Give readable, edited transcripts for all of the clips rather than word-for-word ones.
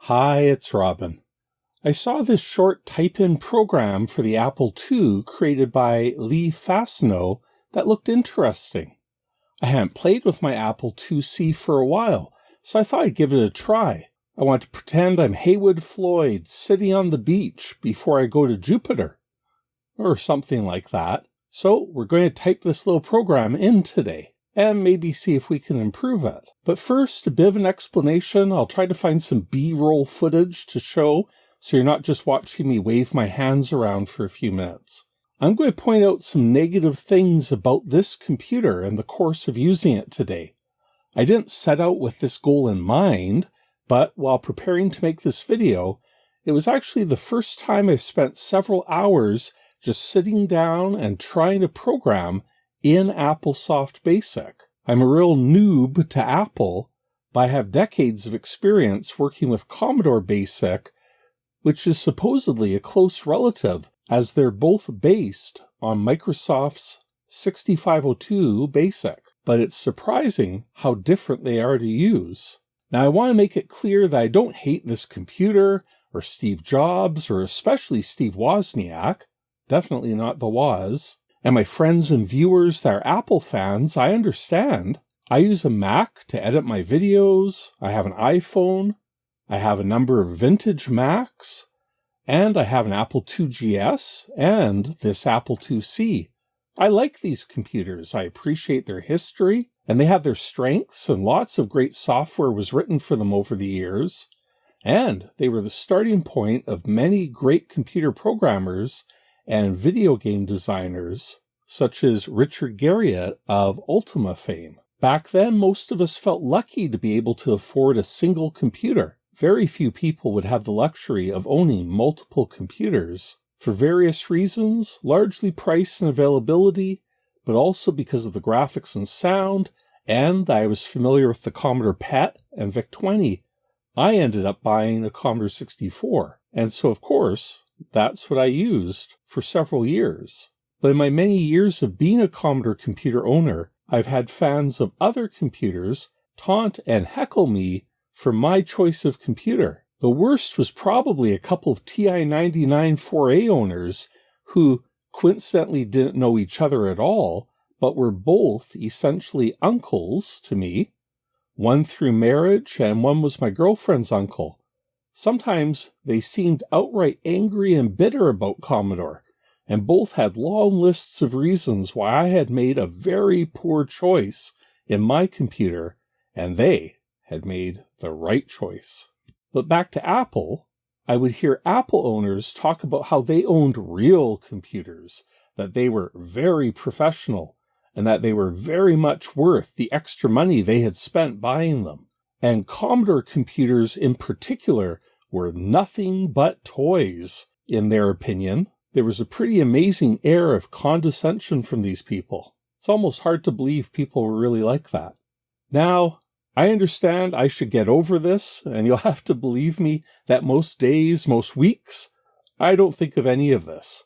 Hi, it's Robin. I saw this short type-in program for the Apple II created by Lee Fastenau that looked interesting. I hadn't played with my Apple IIc for a while, so I thought I'd give it a try. I want to pretend I'm Haywood Floyd sitting on the beach before I go to Jupiter, or something like that. So we're going to type this little program in today, and maybe see if we can improve it. But first, a bit of an explanation. I'll try to find some B-roll footage to show, so you're not just watching me wave my hands around for a few minutes. I'm going to point out some negative things about this computer in the course of using it today. I didn't set out with this goal in mind, but while preparing to make this video, it was actually the first time I've spent several hours just sitting down and trying to program in Applesoft BASIC. I'm a real noob to Apple, but I have decades of experience working with Commodore BASIC, which is supposedly a close relative, as they're both based on Microsoft's 6502 BASIC. But it's surprising how different they are to use. Now, I want to make it clear that I don't hate this computer, or Steve Jobs, or especially Steve Wozniak. Definitely not the Woz. And my friends and viewers that are Apple fans, I understand. I use a Mac to edit my videos. I have an iPhone. I have a number of vintage Macs. And I have an Apple IIgs and this Apple IIc. I like these computers. I appreciate their history, and they have their strengths, and lots of great software was written for them over the years. And they were the starting point of many great computer programmers and video game designers, such as Richard Garriott of Ultima fame. Back then, most of us felt lucky to be able to afford a single computer. Very few people would have the luxury of owning multiple computers, for various reasons, largely price and availability, but also because of the graphics and sound, and I was familiar with the Commodore PET and VIC-20. I ended up buying a Commodore 64, and so of course, that's what I used for several years. But in my many years of being a Commodore computer owner, I've had fans of other computers taunt and heckle me for my choice of computer. The worst was probably a couple of TI-99 4A owners who coincidentally didn't know each other at all, but were both essentially uncles to me. One through marriage, and one was my girlfriend's uncle. Sometimes they seemed outright angry and bitter about Commodore, and both had long lists of reasons why I had made a very poor choice in my computer, and they had made the right choice. But back to Apple, I would hear Apple owners talk about how they owned real computers, that they were very professional, and that they were very much worth the extra money they had spent buying them. And Commodore computers in particular were nothing but toys, in their opinion. There was a pretty amazing air of condescension from these people. It's almost hard to believe people were really like that. Now, I understand I should get over this, and you'll have to believe me that most days, most weeks, I don't think of any of this.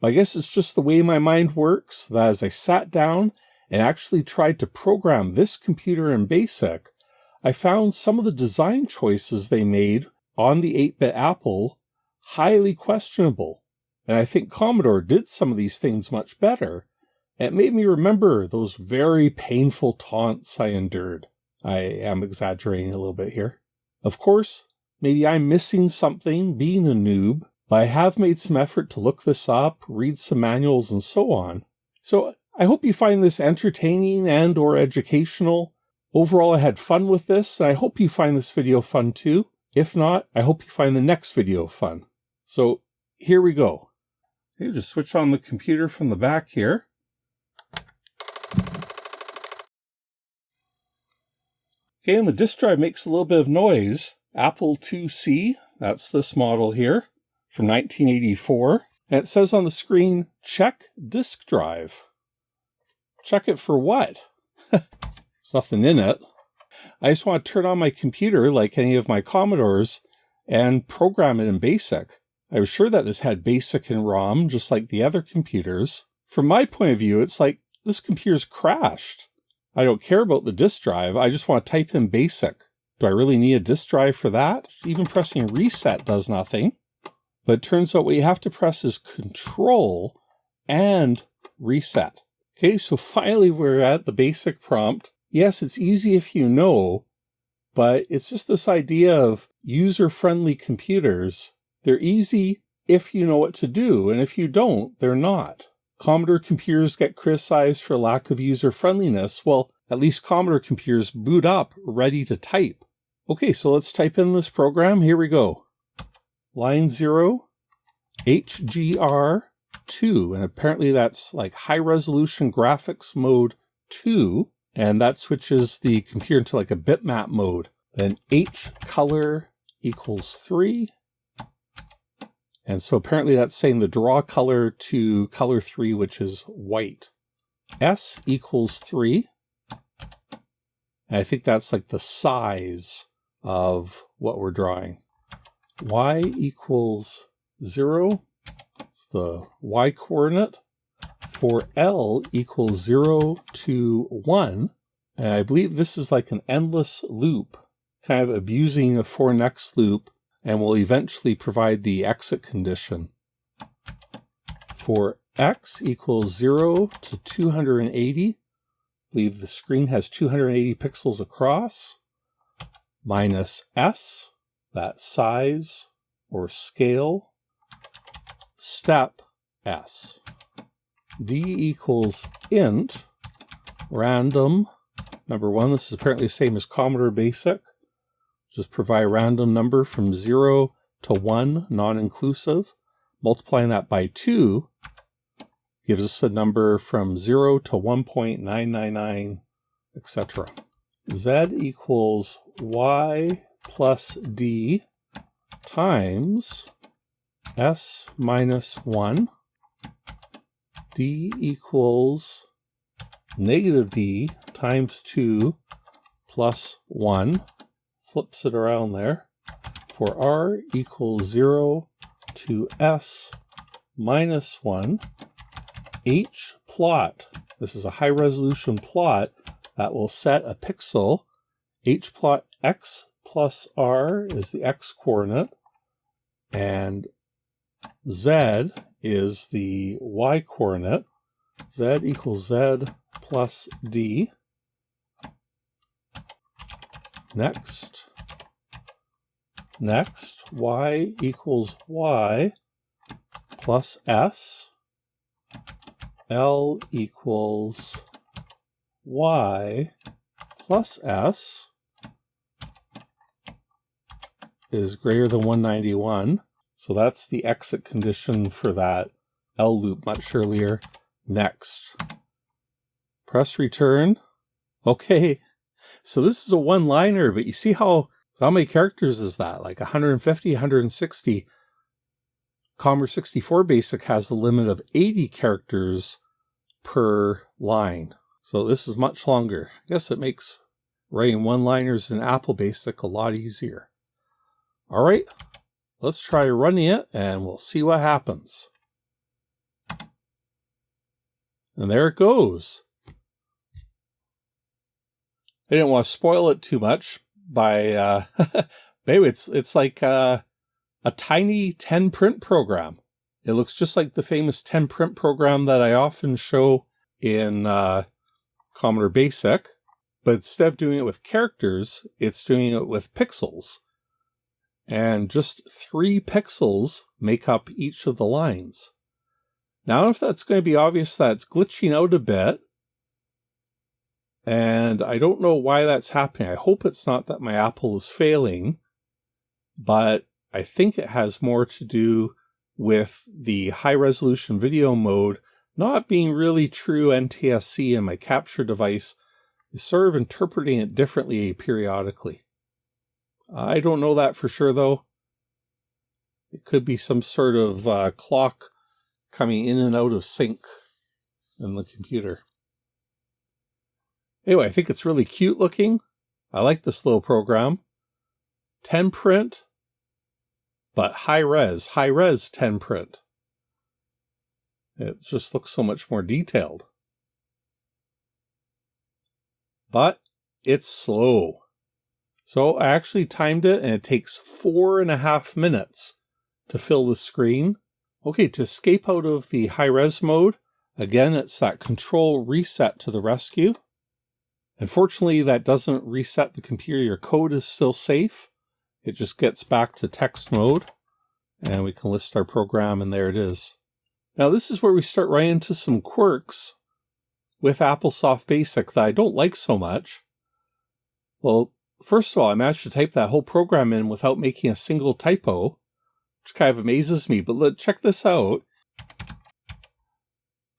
I guess it's just the way my mind works, that as I sat down and actually tried to program this computer in BASIC, I found some of the design choices they made on the 8-bit Apple highly questionable, and I think Commodore did some of these things much better. It made me remember those very painful taunts I endured. I am exaggerating a little bit here. Of course, maybe I'm missing something being a noob, but I have made some effort to look this up, read some manuals, and so on. So I hope you find this entertaining and or educational. Overall, I had fun with this, and I hope you find this video fun too. If not, I hope you find the next video fun. So here we go. Okay, just switch on the computer from the back here. Okay, and the disk drive makes a little bit of noise. Apple IIc, that's this model here, from 1984. And it says on the screen, check disk drive. Check it for what? There's nothing in it. I just want to turn on my computer like any of my Commodores and program it in BASIC. I was sure that this had BASIC and ROM, just like the other computers. From my point of view, it's like this computer's crashed. I don't care about the disk drive. I just want to type in BASIC. Do I really need a disk drive for that? Even pressing reset does nothing. But it turns out what you have to press is Control and reset. Okay, so finally we're at the basic prompt. Yes, it's easy if you know, but it's just this idea of user-friendly computers. They're easy if you know what to do, and if you don't, they're not. Commodore computers get criticized for lack of user-friendliness. Well, at least Commodore computers boot up ready to type. Okay, so let's type in this program. Here we go. Line 0, HGR2, and apparently that's like high resolution graphics mode 2, and that switches the computer into like a bitmap mode. Then H color equals 3, and so apparently that's saying the draw color to color 3, which is white. S equals 3, and I think that's like the size of what we're drawing. Y equals 0, it's the Y coordinate. For L equals 0 to 1, and I believe this is like an endless loop, kind of abusing a for next loop, and will eventually provide the exit condition. For X equals 0 to 280, I believe the screen has 280 pixels across, minus S, that size or scale, step S. D equals int, random, number 1. This is apparently the same as Commodore BASIC. Just provide a random number from 0 to 1, non-inclusive. Multiplying that by 2 gives us a number from 0 to 1.999, etc. Z equals Y plus D times S minus 1. D equals negative D times 2 plus 1. Flips it around there. For R equals 0 to S minus 1. H plot. This is a high resolution plot that will set a pixel. H plot X plus R is the X coordinate, and Z is the Y coordinate. Z equals Z plus D. Next, Y equals Y plus S. L equals Y plus S is greater than 191. So that's the exit condition for that L loop much earlier. Next, press return. Okay, so this is a one-liner, but you see how many characters is that? Like 150, 160. Commodore 64 BASIC has a limit of 80 characters per line. So this is much longer. I guess it makes writing one-liners in Apple BASIC a lot easier. All right, let's try running it and we'll see what happens. And there it goes. I didn't want to spoil it too much by, maybe it's like a tiny 10 print program. It looks just like the famous 10 print program that I often show in Commodore BASIC, but instead of doing it with characters, it's doing it with pixels. And just 3 pixels make up each of the lines. Now, if that's going to be obvious that it's glitching out a bit, and I don't know why that's happening. I hope it's not that my Apple is failing, but I think it has more to do with the high-resolution video mode not being really true NTSC, and my capture device is sort of interpreting it differently periodically. I don't know that for sure, though. It could be some sort of clock coming in and out of sync in the computer. Anyway, I think it's really cute looking. I like this little program. 10 print, but high res 10 print. It just looks so much more detailed. But it's slow. So I actually timed it, and it takes 4.5 minutes to fill the screen. Okay, to escape out of the high-res mode, again, it's that control reset to the rescue. Unfortunately, that doesn't reset the computer. Your code is still safe. It just gets back to text mode, and we can list our program, and there it is. Now, this is where we start right into some quirks with Applesoft BASIC that I don't like so much. Well, first of all, I managed to type that whole program in without making a single typo, which kind of amazes me. But check this out.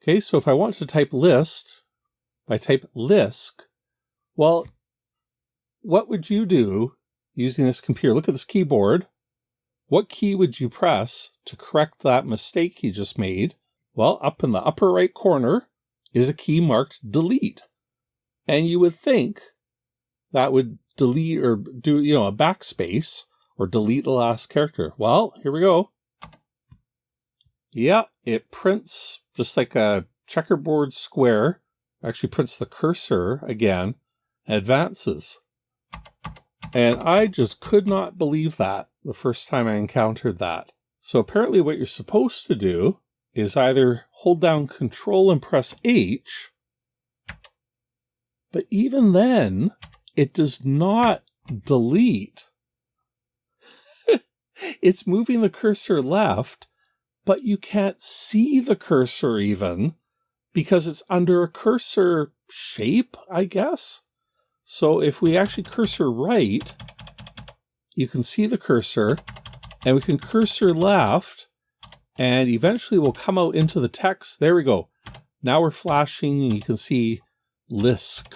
Okay, so if I want to type list, I type lisk. Well, what would you do using this computer? Look at this keyboard. What key would you press to correct that mistake you just made? Well, up in the upper right corner is a key marked delete. And you would think that would delete or do, a backspace or delete the last character. Well, here we go. Yeah, it prints just like a checkerboard square. Actually prints the cursor again and advances. And I just could not believe that the first time I encountered that. So apparently what you're supposed to do is either hold down Control and press H, but even then, it does not delete. It's moving the cursor left, but you can't see the cursor even because it's under a cursor shape, I guess. So if we actually cursor right, you can see the cursor, and we can cursor left, and eventually we'll come out into the text. There we go. Now we're flashing, and you can see lisk.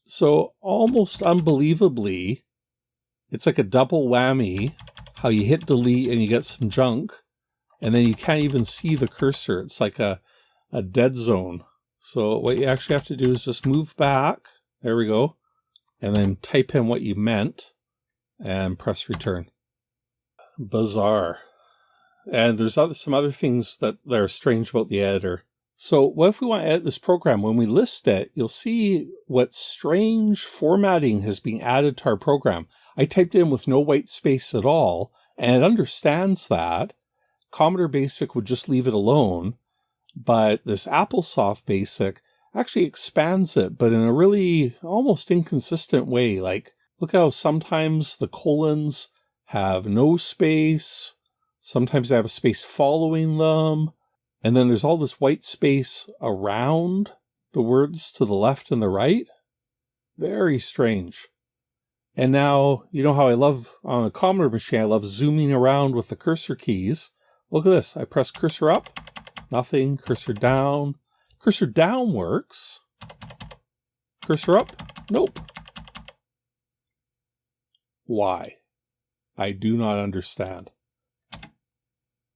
So almost unbelievably, it's like a double whammy, how you hit delete and you get some junk, and then you can't even see the cursor. It's like a dead zone. So what you actually have to do is just move back. There we go. And then type in what you meant and press return. Bizarre. And there's some other things that are strange about the editor. So what if we want to edit this program? When we list it, you'll see what strange formatting has been added to our program. I typed in with no white space at all, and it understands that. Commodore BASIC would just leave it alone, but this Applesoft BASIC actually expands it, but in a really almost inconsistent way. Like, look how sometimes the colons have no space, sometimes they have a space following them, and then there's all this white space around the words to the left and the right. Very strange. And now, you know how I love, on a Commodore machine, I love zooming around with the cursor keys. Look at this. I press cursor up, nothing. Cursor down. Cursor down works. Cursor up, nope. Why? I do not understand.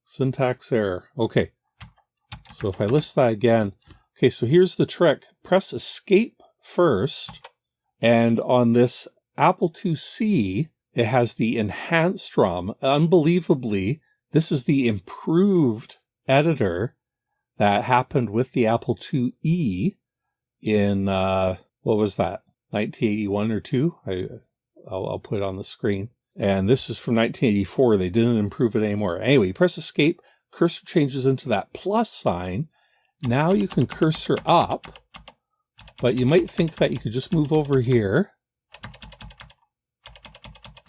Syntax error. Okay. So if I list that again, okay, so here's the trick. Press escape first, and on this Apple IIc, it has the enhanced ROM. Unbelievably, this is the improved editor that happened with the Apple IIe in, what was that, 1981 or 2? I'll put it on the screen. And this is from 1984. They didn't improve it anymore. Anyway, you press escape, cursor changes into that plus sign. Now you can cursor up, but you might think that you could just move over here.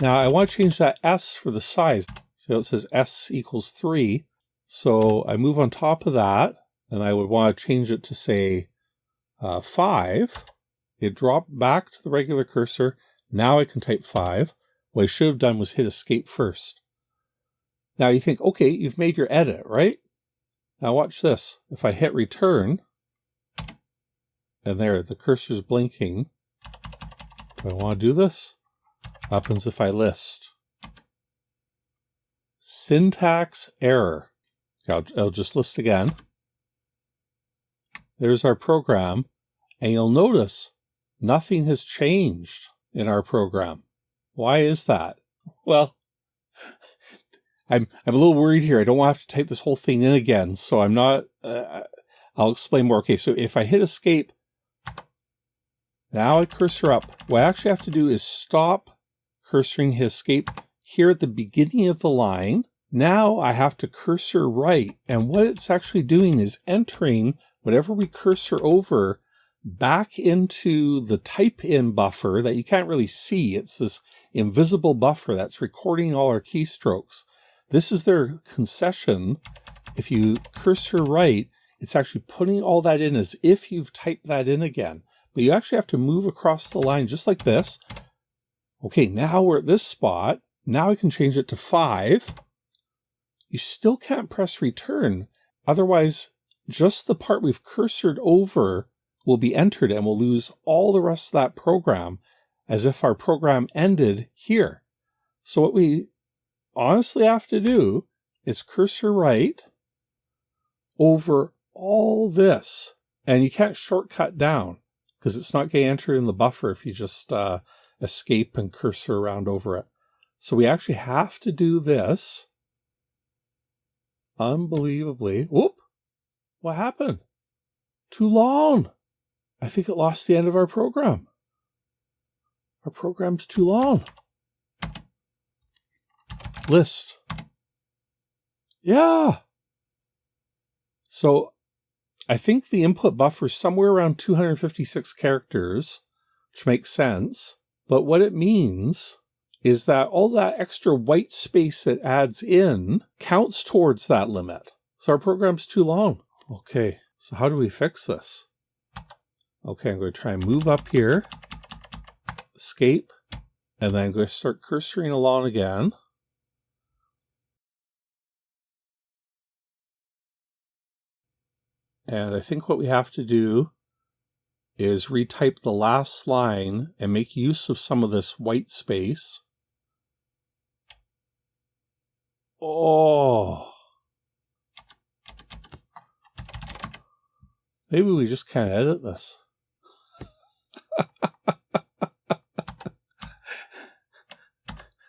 Now I want to change that S for the size. So it says S equals 3. So I move on top of that, and I would want to change it to say 5. It dropped back to the regular cursor. Now I can type 5. What I should have done was hit escape first. Now you think, okay, you've made your edit, right? Now watch this. If I hit return, and there, the cursor's blinking. Do I want to do this? What happens if I list? Syntax error. I'll just list again. There's our program, and you'll notice nothing has changed in our program. Why is that? Well, I'm a little worried here. I don't want to have to type this whole thing in again, so I'm not, I'll explain more. Okay, so if I hit escape, Now I cursor up. What I actually have to do is stop cursoring his escape here at the beginning of the line. Now I have to cursor right, and what it's actually doing is entering whatever we cursor over back into the type in buffer that you can't really see. It's this invisible buffer that's recording all our keystrokes. This is their concession. If you cursor right, it's actually putting all that in as if you've typed that in again. But you actually have to move across the line just like this. Okay, now we're at this spot. Now I can change it to 5. You still can't press return. Otherwise, just the part we've cursored over will be entered and we'll lose all the rest of that program as if our program ended here. So what we honestly have to do is cursor right over all this. And you can't shortcut down because it's not getting entered in the buffer if you just escape and cursor around over it. So we actually have to do this. Unbelievably. Whoop! What happened? Too long. I think it lost the end of our program. Our program's too long. List. Yeah. So I think the input buffer is somewhere around 256 characters, which makes sense. But what it means is that all that extra white space it adds in counts towards that limit. So our program's too long. Okay, so how do we fix this? Okay, I'm going to try and move up here, escape, and then I'm going to start cursoring along again. And I think what we have to do is retype the last line and make use of some of this white space. Oh. Maybe we just can't edit this.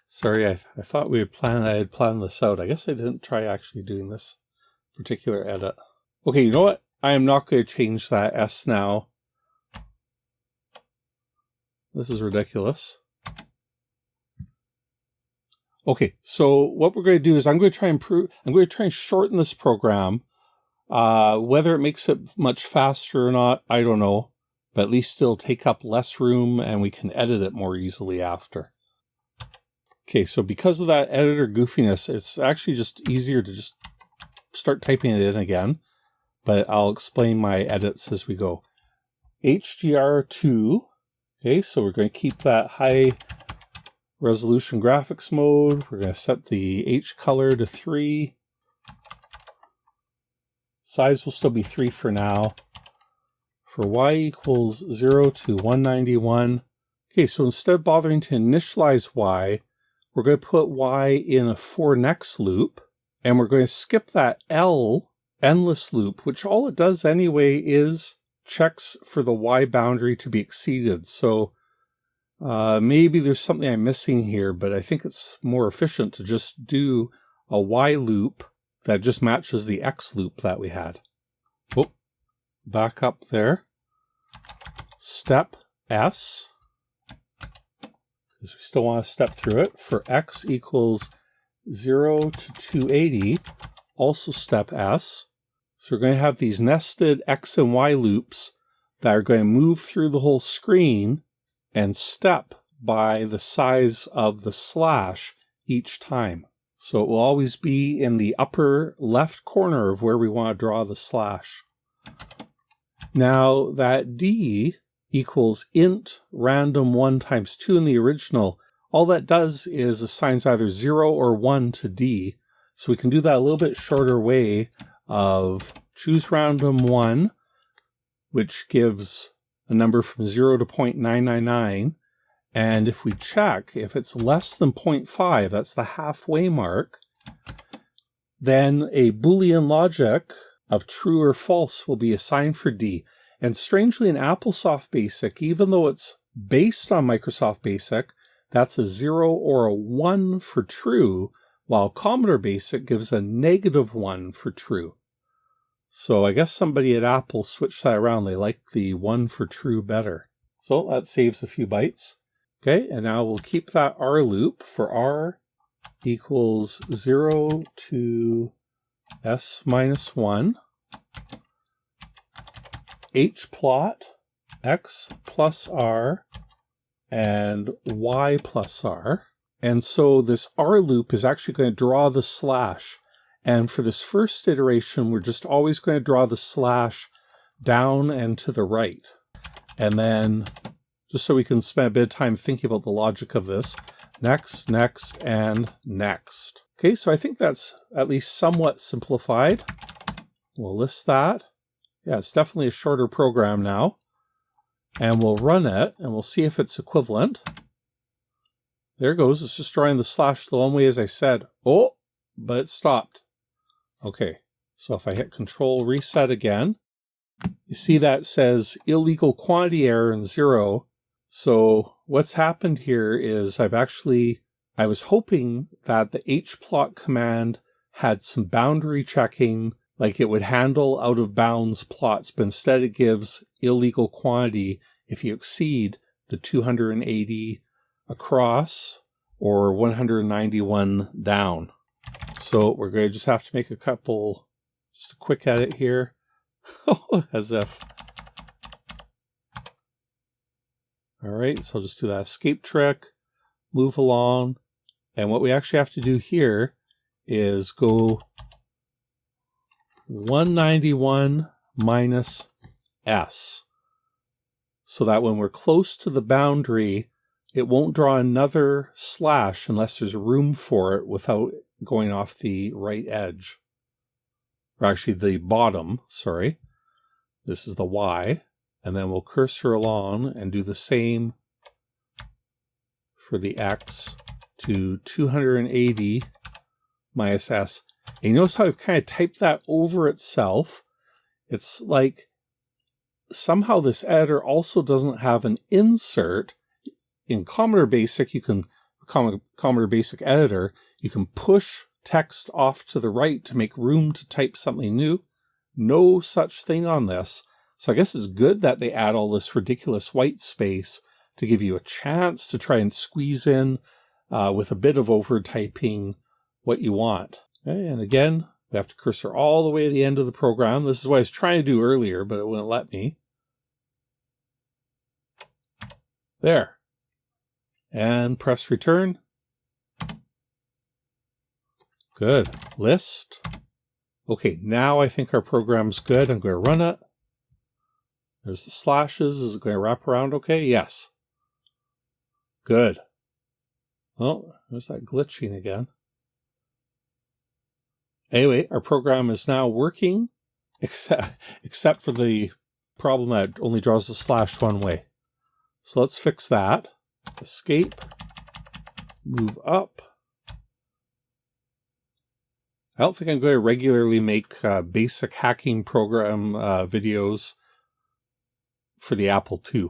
Sorry, I thought I had planned this out. I guess I didn't try actually doing this particular edit. Okay, you know what? I am not going to change that S now. This is ridiculous. Okay, so what we're going to do is I'm going to try and shorten this program. Whether it makes it much faster or not, I don't know. But at least it'll take up less room and we can edit it more easily after. Okay, so because of that editor goofiness, it's actually just easier to just start typing it in again. But I'll explain my edits as we go. HDR2. Okay, so we're going to keep that high resolution graphics mode. We're going to set the H color to 3. Size will still be 3 for now. For y equals 0 to 191. Okay, so instead of bothering to initialize y, we're going to put y in a for next loop, and we're going to skip that L endless loop, which all it does anyway is checks for the y boundary to be exceeded. So maybe there's something I'm missing here, but I think it's more efficient to just do a y loop that just matches the x loop that we had. Oh, back up there. Step S, because we still want to step through it. For x equals 0 to 280, also step S. So we're going to have these nested x and y loops that are going to move through the whole screen and step by the size of the slash each time. So it will always be in the upper left corner of where we want to draw the slash. Now that D equals int random 1 times 2 in the original, all that does is assigns either 0 or 1 to D. So we can do that a little bit shorter way of choose random 1, which gives a number from 0 to 0.999. And if we check, if it's less than 0.5, that's the halfway mark, then a Boolean logic of true or false will be assigned for D. And strangely, in Applesoft BASIC, even though it's based on Microsoft BASIC, that's a 0 or a 1 for true, while Commodore BASIC gives a -1 for true. So I guess somebody at Apple switched that around. They liked the 1 for true better. So that saves a few bytes. Okay, and now we'll keep that R loop for R equals 0 to S minus 1. H plot X plus R and Y plus R. And so this R loop is actually going to draw the slash. And for this first iteration, we're just always going to draw the slash down and to the right. And then, just so we can spend a bit of time thinking about the logic of this, next, next, and next. Okay, so I think that's at least somewhat simplified. We'll list that. Yeah, it's definitely a shorter program now. And we'll run it, and we'll see if it's equivalent. There it goes. It's just drawing the slash the one way as I said. Oh, but it stopped. Okay, so if I hit Control Reset again, you see that says illegal quantity error and 0. So what's happened here is I was hoping that the hplot command had some boundary checking, like it would handle out of bounds plots, but instead it gives illegal quantity if you exceed the 280 across or 191 down. So we're going to just have to make just a quick edit here. As if. All right, so I'll just do that escape trick, move along. And what we actually have to do here is go 191 minus S, so that when we're close to the boundary, it won't draw another slash unless there's room for it without going off the right edge. Or actually the bottom, sorry. This is the Y. And then we'll cursor along and do the same for the X to 280 minus S. And you notice how I've kind of typed that over itself. It's like somehow this editor also doesn't have an insert. In Commodore BASIC, Commodore BASIC editor, you can push text off to the right to make room to type something new. No such thing on this. So I guess it's good that they add all this ridiculous white space to give you a chance to try and squeeze in with a bit of over typing what you want. Okay, and again, we have to cursor all the way to the end of the program. This is what I was trying to do earlier, but it wouldn't let me. There. And press return. Good. List. Okay, now I think our program's good. I'm going to run it. There's the slashes. Is it going to wrap around okay? Yes. Good. Oh, there's that glitching again. Anyway, our program is now working, except for the problem that it only draws the slash one way. So let's fix that. Escape. Move up. I don't think I'm going to regularly make basic hacking program videos for the Apple II.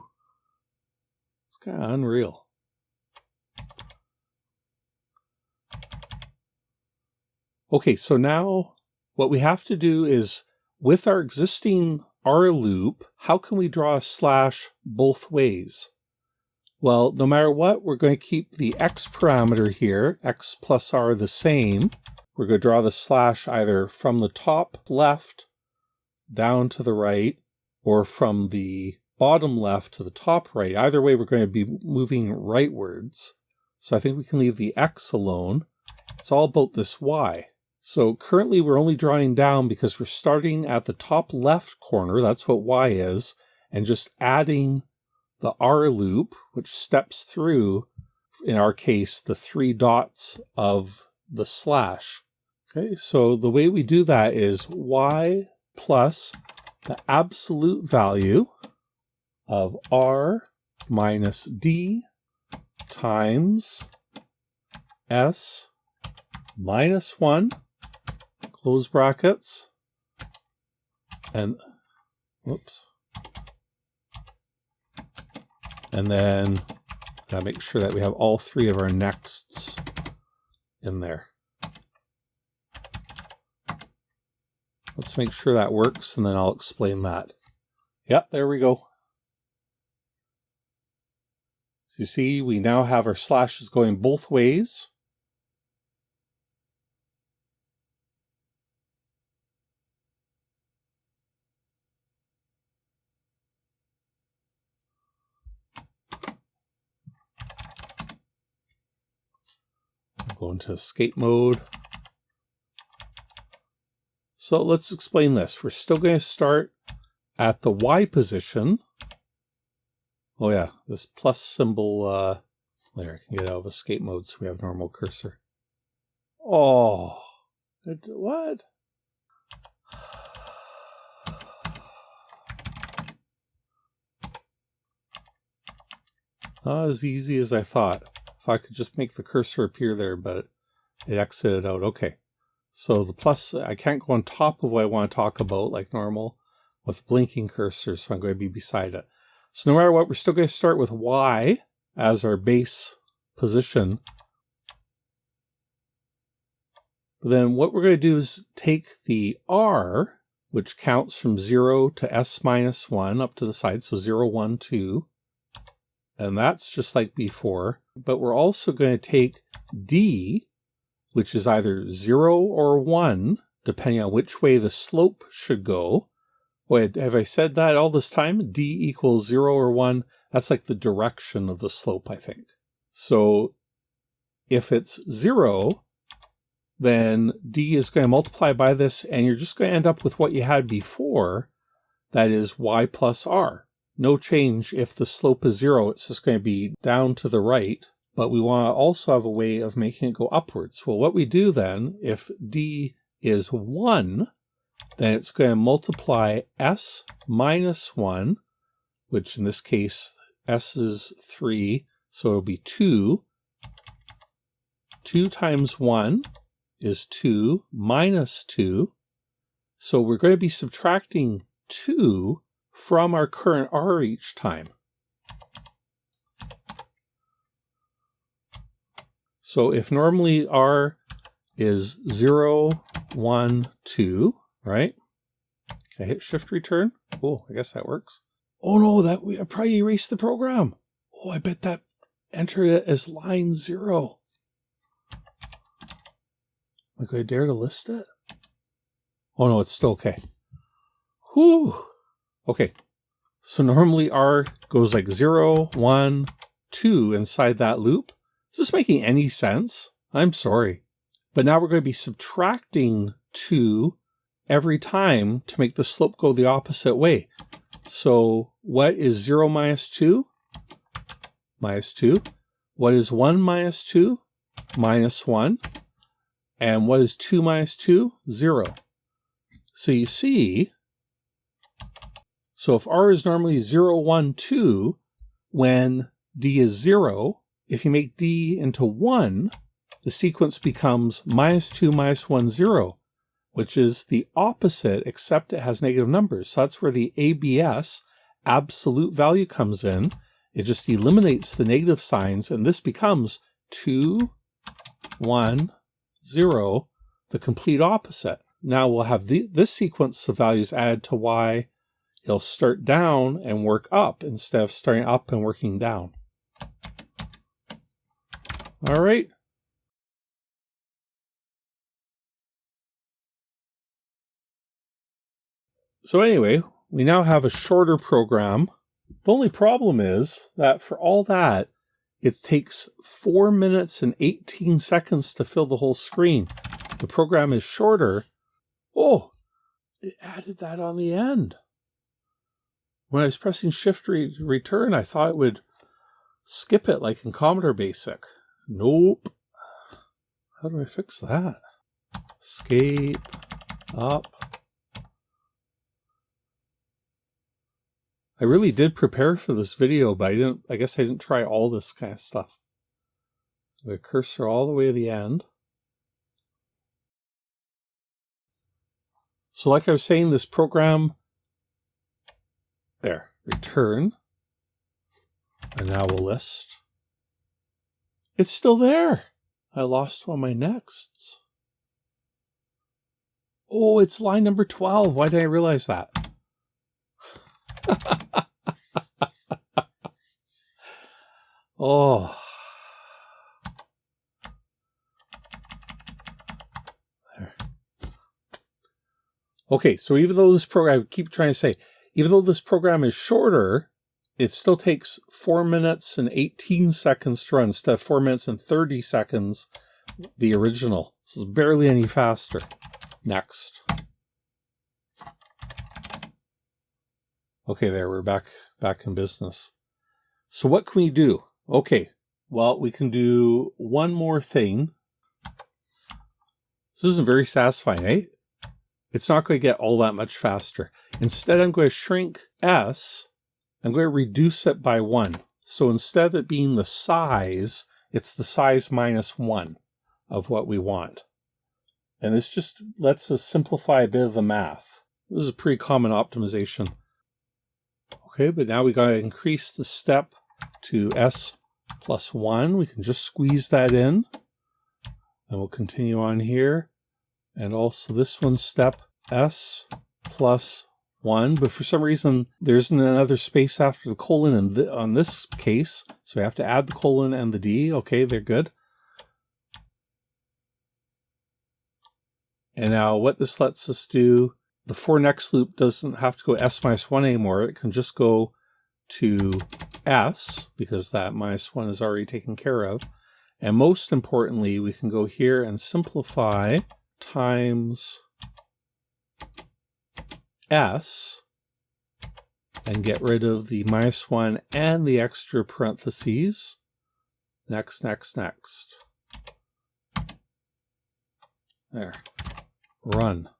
It's kind of unreal. Okay, so now what we have to do is, with our existing R loop, how can we draw a slash both ways? Well, no matter what, we're going to keep the X parameter here, X plus R, the same. We're going to draw the slash either from the top left down to the right, or from the bottom left to the top right. Either way, we're going to be moving rightwards. So I think we can leave the X alone. It's all about this Y. So currently we're only drawing down because we're starting at the top left corner, that's what Y is, and just adding the R loop, which steps through, in our case, the 3 dots of the slash. Okay, so the way we do that is Y plus the absolute value of R minus D times S minus 1, close brackets, and, whoops. And then gotta make sure that we have all 3 of our nexts in there. Let's make sure that works, and then I'll explain that. Yep, there we go. So you see, we now have our slashes going both ways. Go into escape mode. So let's explain this. We're still going to start at the Y position. Oh yeah, this plus symbol, there, I can get out of escape mode so we have normal cursor. Oh, what? Not as easy as I thought. If I could just make the cursor appear there, but it exited out. Okay. So the plus, I can't go on top of what I want to talk about like normal with blinking cursor, so I'm going to be beside it. So no matter what, we're still going to start with Y as our base position. But then what we're going to do is take the R, which counts from 0 to S minus 1 up to the side, so 0, 1, 2. And that's just like before. But we're also going to take D, which is either 0 or 1, depending on which way the slope should go. Wait, have I said that all this time? D equals 0 or 1. That's like the direction of the slope, I think. So if it's 0, then D is going to multiply by this, and you're just going to end up with what you had before. That is Y plus R. No change. If the slope is 0, it's just going to be down to the right. But we want to also have a way of making it go upwards. Well, what we do then, if D is 1, then it's going to multiply S minus 1, which in this case, S is 3, so it'll be 2. 2 times 1 is 2 minus 2. So we're going to be subtracting 2 from our current R each time. So if normally R is 0, 1, 2, right? Can I hit shift return? Oh, I guess that works. Oh no, I probably erased the program. Oh, I bet that entered it as line 0. Am I going to dare to list it? Oh no, it's still okay. Whew. Okay. So normally R goes like 0, 1, 2 inside that loop. Is this making any sense? I'm sorry. But now we're going to be subtracting 2 every time to make the slope go the opposite way. So what is 0 minus 2? Minus 2. What is 1 minus 2? Minus 1. And what is 2 minus 2? 0. So you see, so if R is normally 0, 1, 2, when D is 0, if you make D into 1, the sequence becomes minus 2, minus 1, 0, which is the opposite, except it has negative numbers. So that's where the ABS, absolute value, comes in. It just eliminates the negative signs, and this becomes 2, 1, 0, the complete opposite. Now we'll have this sequence of values added to Y. It'll start down and work up instead of starting up and working down. All right. So anyway, we now have a shorter program. The only problem is that for all that, it takes 4 minutes and 18 seconds to fill the whole screen. The program is shorter. Oh, it added that on the end. When I was pressing shift return, I thought it would skip it like in Commodore BASIC. Nope. How do I fix that? Escape, up. I really did prepare for this video, but I guess I didn't try all this kind of stuff. The cursor all the way to the end. So like I was saying, this program, there, return. And now we'll list. It's still there. I lost one of my nexts. Oh, it's line number 12. Why did I realize that? Oh. There. Okay, so even though this program, I keep trying to say, even though this program is shorter, it still takes 4 minutes and 18 seconds to run instead of 4 minutes and 30 seconds, the original. So it's barely any faster. Next. Okay, there, we're back in business. So what can we do? Okay, well, we can do one more thing. This isn't very satisfying, eh? It's not going to get all that much faster. Instead, I'm going to shrink S. I'm going to reduce it by 1. So instead of it being the size, it's the size minus 1 of what we want. And this just lets us simplify a bit of the math. This is a pretty common optimization. Okay, but now we got to increase the step to S plus 1. We can just squeeze that in. And we'll continue on here. And also this one, step S plus 1. But for some reason, there isn't another space after the colon on this case. So we have to add the colon and the D. Okay, they're good. And now what this lets us do, the for next loop doesn't have to go S minus 1 anymore. It can just go to S, because that minus 1 is already taken care of. And most importantly, we can go here and simplify times S and get rid of the minus 1 and the extra parentheses. Next, next, next. There. Run.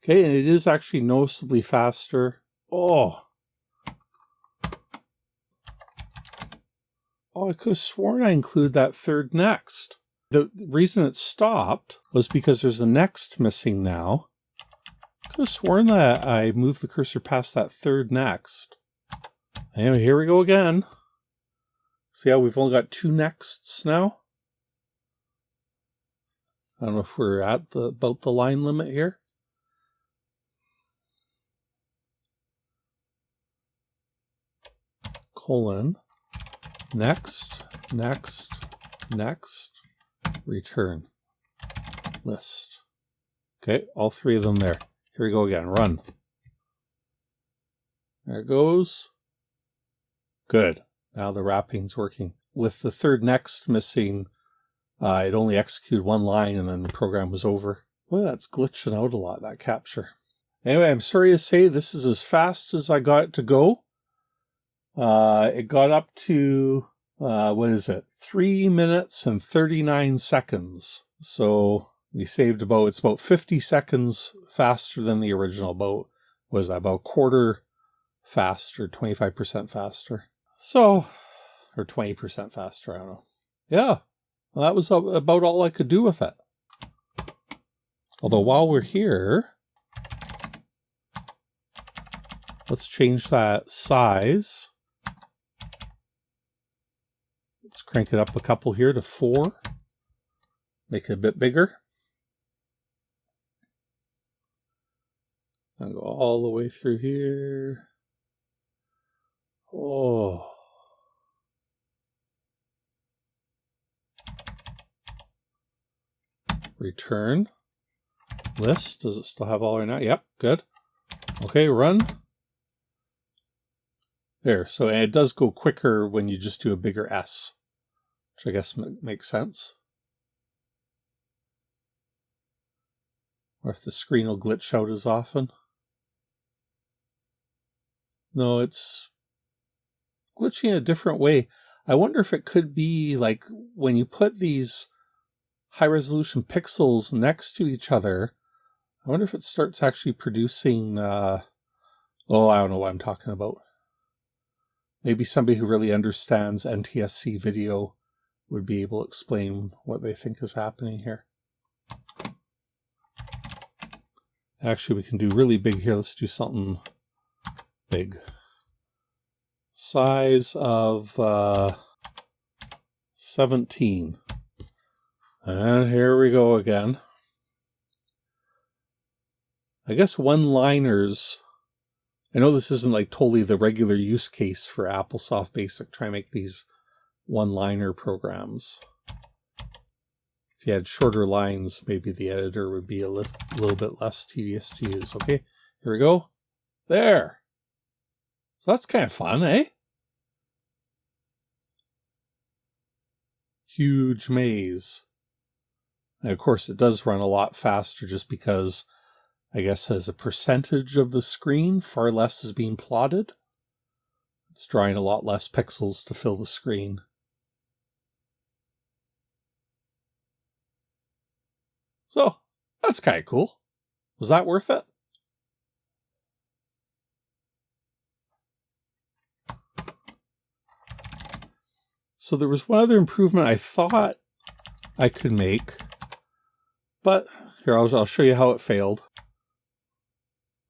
Okay, and it is actually noticeably faster. Oh, I could have sworn I included that third next. The reason it stopped was because there's a next missing now. I could have sworn that I moved the cursor past that third next. Anyway, here we go again. See how we've only got 2 nexts now? I don't know if we're at about the line limit here. Colon, next, next, next, return, list. Okay, all 3 of them there. Here we go again, run. There it goes. Good, now the wrapping's working. With the third next missing, it only executed 1 line and then the program was over. Well, that's glitching out a lot, that capture. Anyway, I'm sorry to say this is as fast as I got it to go. It got up to, 3 minutes and 39 seconds. So we saved it's about 50 seconds faster than the original. About a quarter faster, 25% faster. So, or 20% faster, I don't know. Yeah, well, that was about all I could do with it. Although while we're here, let's change that size. Let's crank it up a couple here to 4. Make it a bit bigger. I'll go all the way through here. Oh. Return. List. Does it still have all or not? Yep, good. Okay, run. There, so it does go quicker when you just do a bigger S, which I guess makes sense. Or if the screen will glitch out as often. No, it's glitching in a different way. I wonder if it could be like when you put these high-resolution pixels next to each other, I wonder if it starts actually producing, I don't know what I'm talking about. Maybe somebody who really understands NTSC video would be able to explain what they think is happening here. Actually, we can do really big here. Let's do something big. Size of 17. And here we go again. I guess one-liners, I know this isn't like totally the regular use case for Applesoft BASIC. Try and make these one-liner programs. If you had shorter lines, maybe the editor would be a little bit less tedious to use. Okay, here we go. There. So that's kind of fun, eh? Huge maze. And of course, it does run a lot faster just because, I guess, as a percentage of the screen, far less is being plotted. It's drawing a lot less pixels to fill the screen. So, that's kind of cool. Was that worth it? So there was one other improvement I thought I could make, but here, I'll show you how it failed.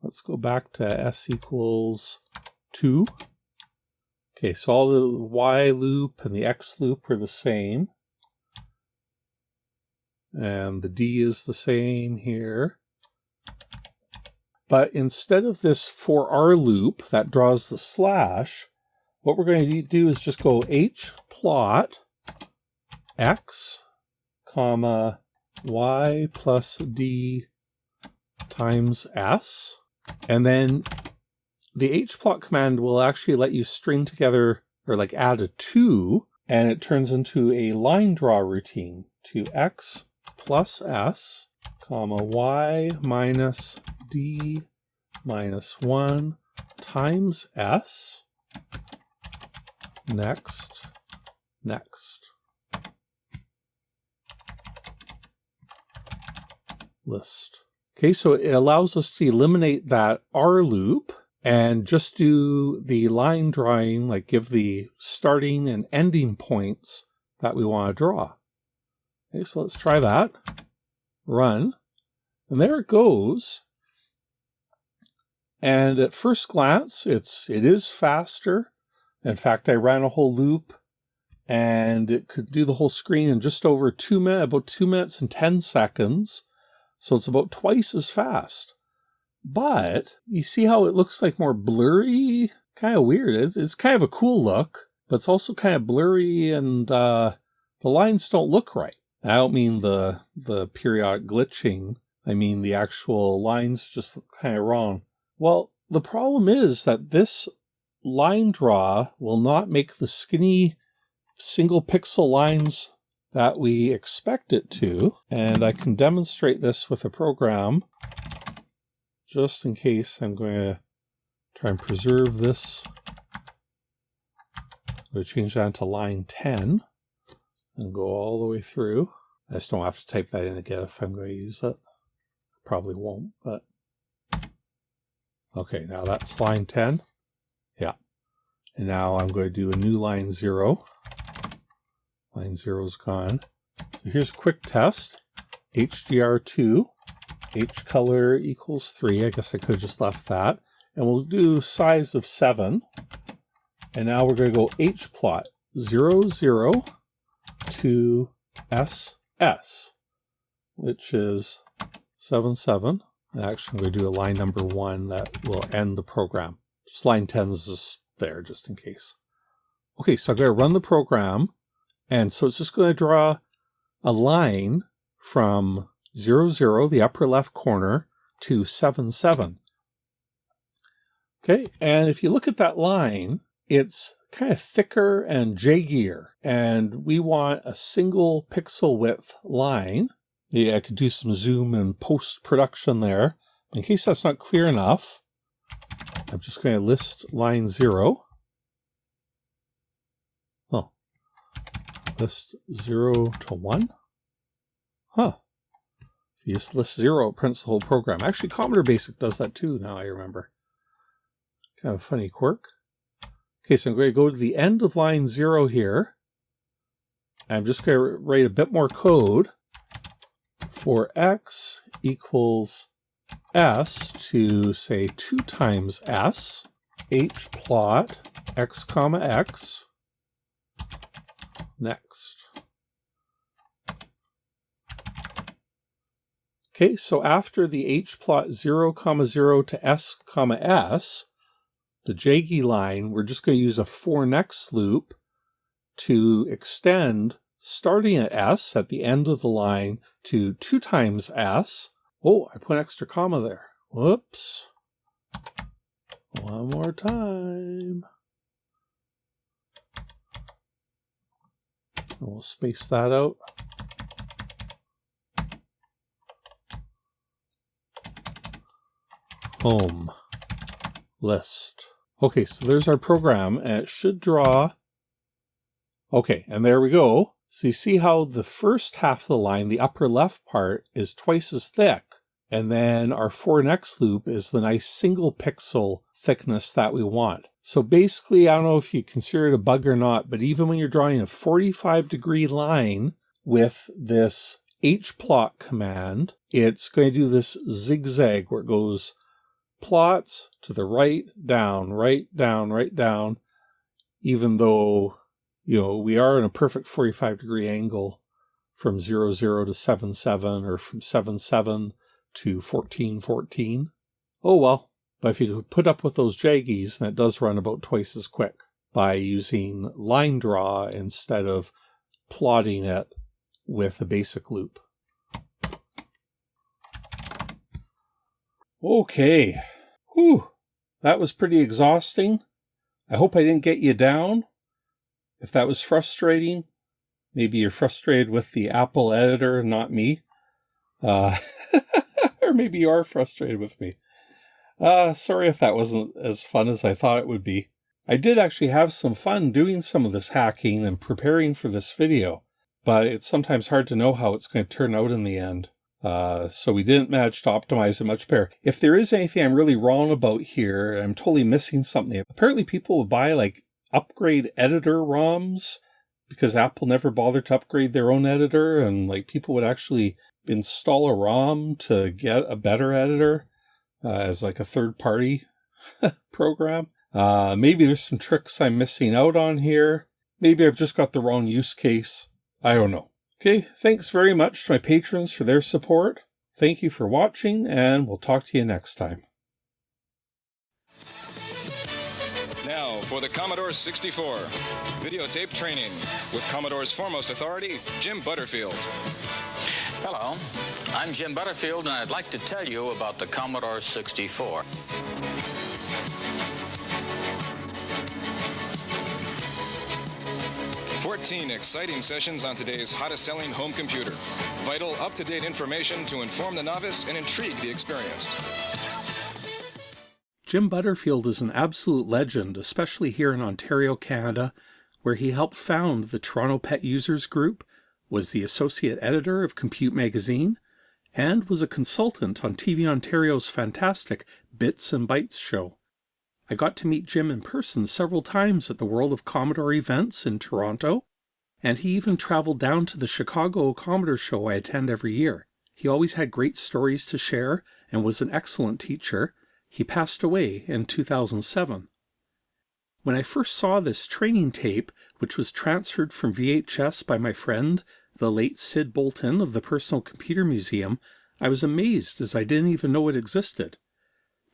Let's go back to s equals 2. Okay, so all the y loop and the x loop are the same. And the d is the same here. But instead of this for r loop that draws the slash, what we're going to do is just go h plot x, comma, y plus d times s. And then the hplot command will actually let you string together, or like add a 2, and it turns into a line draw routine to x plus s, comma, y minus d minus 1 times s, next, next. List. Okay, so it allows us to eliminate that R loop and just do the line drawing, like give the starting and ending points that we want to draw. Okay, so let's try that. Run. And there it goes. And at first glance, it is faster. In fact, I ran a whole loop and it could do the whole screen in just over about 2 minutes and 10 seconds. So it's about twice as fast. But you see how it looks like more blurry? Kind of weird. It's kind of a cool look, but it's also kind of blurry, and the lines don't look right. I don't mean the periodic glitching. I mean the actual lines just look kind of wrong. Well, the problem is that this line draw will not make the skinny single pixel lines that we expect it to. And I can demonstrate this with a program just in case. I'm going to try and preserve this. I'm going to change that to line 10 and go all the way through. I just don't have to type that in again if I'm going to use it. Probably won't, but okay, now that's line 10. Yeah. And now I'm going to do a new line 0. Line 0 is gone. So here's a quick test. HDR2, H color equals 3. I guess I could have just left that. And we'll do size of 7. And now we're going to go hplot 0, 0 to SS, which is 7, 7. Actually, I'm going to do a line number 1 that will end the program. Just line 10 is just there, just in case. Okay, so I'm going to run the program. And so it's just going to draw a line from 0, 0, the upper left corner, to 7, 7. Okay, and if you look at that line, it's kind of thicker and jaggier. And we want a single pixel width line. Yeah, I could do some zoom and post-production there. In case that's not clear enough, I'm just going to list line 0. List 0 to 1? Huh. If you just list 0, it prints the whole program. Actually, Commodore BASIC does that too, now I remember. Kind of a funny quirk. Okay, so I'm going to go to the end of line 0 here. I'm just going to write a bit more code for x equals s to, say, 2 times s, hplot x comma x, next. Okay, so after the hplot 0, 0 to s, s, the jaggy line, we're just going to use a 4 next loop to extend starting at S at the end of the line to 2 times S. Oh, I put an extra comma there. Whoops. One more time. We'll space that out. Home list. Okay, so there's our program, and it should draw. Okay, and there we go. So you see how the first half of the line, the upper left part, is twice as thick. And then our 4 next loop is the nice single pixel thickness that we want. So basically, I don't know if you consider it a bug or not, but even when you're drawing a 45-degree line with this hplot command, it's going to do this zigzag where it goes plots to the right, down, right, down, right, down, even though, you know, we are in a perfect 45-degree angle from 0, 0 to 7, 7, or from 7, 7 to 14, 14. Oh well, but if you could put up with those jaggies, then it does run about twice as quick by using line draw instead of plotting it with a basic loop. Okay. Whew. That was pretty exhausting. I hope I didn't get you down. If that was frustrating, maybe you're frustrated with the Apple editor and not me. Or maybe you are frustrated with me. Sorry if that wasn't as fun as I thought it would be. I did actually have some fun doing some of this hacking and preparing for this video, but it's sometimes hard to know how it's going to turn out in the end. So we didn't manage to optimize it much better. If there is anything I'm really wrong about here, I'm totally missing something. Apparently people will buy like upgrade editor ROMs because Apple never bothered to upgrade their own editor, and like people would actually install a ROM to get a better editor as like a third-party program. Maybe there's some tricks I'm missing out on here. Maybe I've just got the wrong use case. I don't know. Okay, thanks very much to my patrons for their support. Thank you for watching, and we'll talk to you next time. Now for the Commodore 64 videotape training with Commodore's foremost authority, Jim Butterfield. Hello, I'm Jim Butterfield, and I'd like to tell you about the Commodore 64. 14 exciting sessions on today's hottest-selling home computer. Vital, up-to-date information to inform the novice and intrigue the experienced. Jim Butterfield is an absolute legend, especially here in Ontario, Canada, where he helped found the Toronto Pet Users Group, was the associate editor of Compute Magazine, and was a consultant on TV Ontario's fantastic Bits and Bytes show. I got to meet Jim in person several times at the World of Commodore events in Toronto, and he even traveled down to the Chicago Commodore show I attend every year. He always had great stories to share and was an excellent teacher. He passed away in 2007. When I first saw this training tape, which was transferred from VHS by my friend, the late Sid Bolton of the Personal Computer Museum, I was amazed as I didn't even know it existed.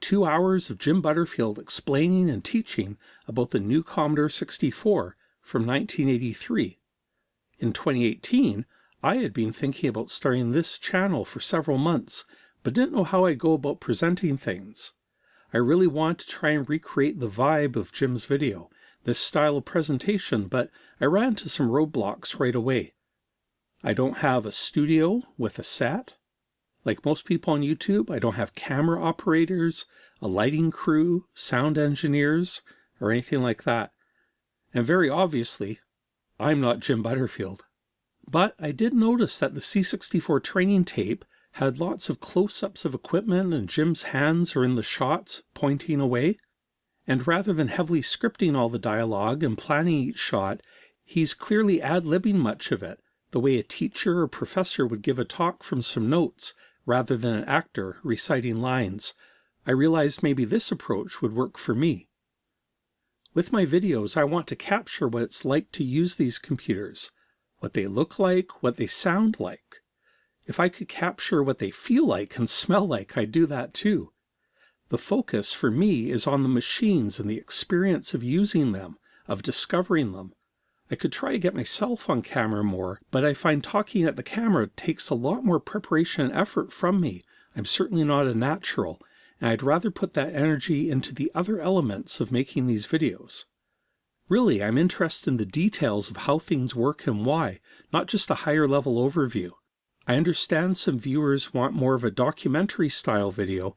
2 hours of Jim Butterfield explaining and teaching about the new Commodore 64 from 1983. In 2018, I had been thinking about starting this channel for several months, but didn't know how I'd go about presenting things. I really wanted to try and recreate the vibe of Jim's video, this style of presentation, but I ran into some roadblocks right away. I don't have a studio with a set. Like most people on YouTube, I don't have camera operators, a lighting crew, sound engineers, or anything like that. And very obviously, I'm not Jim Butterfield. But I did notice that the C64 training tape had lots of close-ups of equipment and Jim's hands are in the shots, pointing away. And rather than heavily scripting all the dialogue and planning each shot, he's clearly ad-libbing much of it, the way a teacher or professor would give a talk from some notes, rather than an actor reciting lines. I realized maybe this approach would work for me. With my videos, I want to capture what it's like to use these computers, what they look like, what they sound like. If I could capture what they feel like and smell like, I'd do that too. The focus for me is on the machines and the experience of using them, of discovering them. I could try to get myself on camera more, but I find talking at the camera takes a lot more preparation and effort from me. I'm certainly not a natural, and I'd rather put that energy into the other elements of making these videos. Really, I'm interested in the details of how things work and why, not just a higher level overview. I understand some viewers want more of a documentary style video,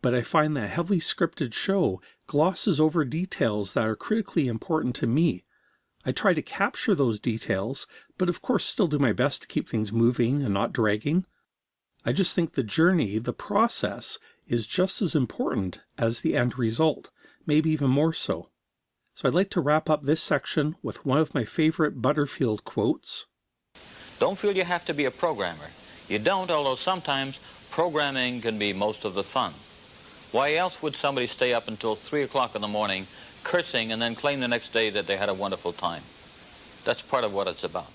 but I find that heavily scripted show glosses over details that are critically important to me. I try to capture those details, but of course still do my best to keep things moving and not dragging. I just think the journey, the process, is just as important as the end result, maybe even more so. So I'd like to wrap up this section with one of my favorite Butterfield quotes. Don't feel you have to be a programmer. You don't, although sometimes programming can be most of the fun. Why else would somebody stay up until 3 o'clock in the morning cursing and then claim the next day that they had a wonderful time? That's part of what it's about.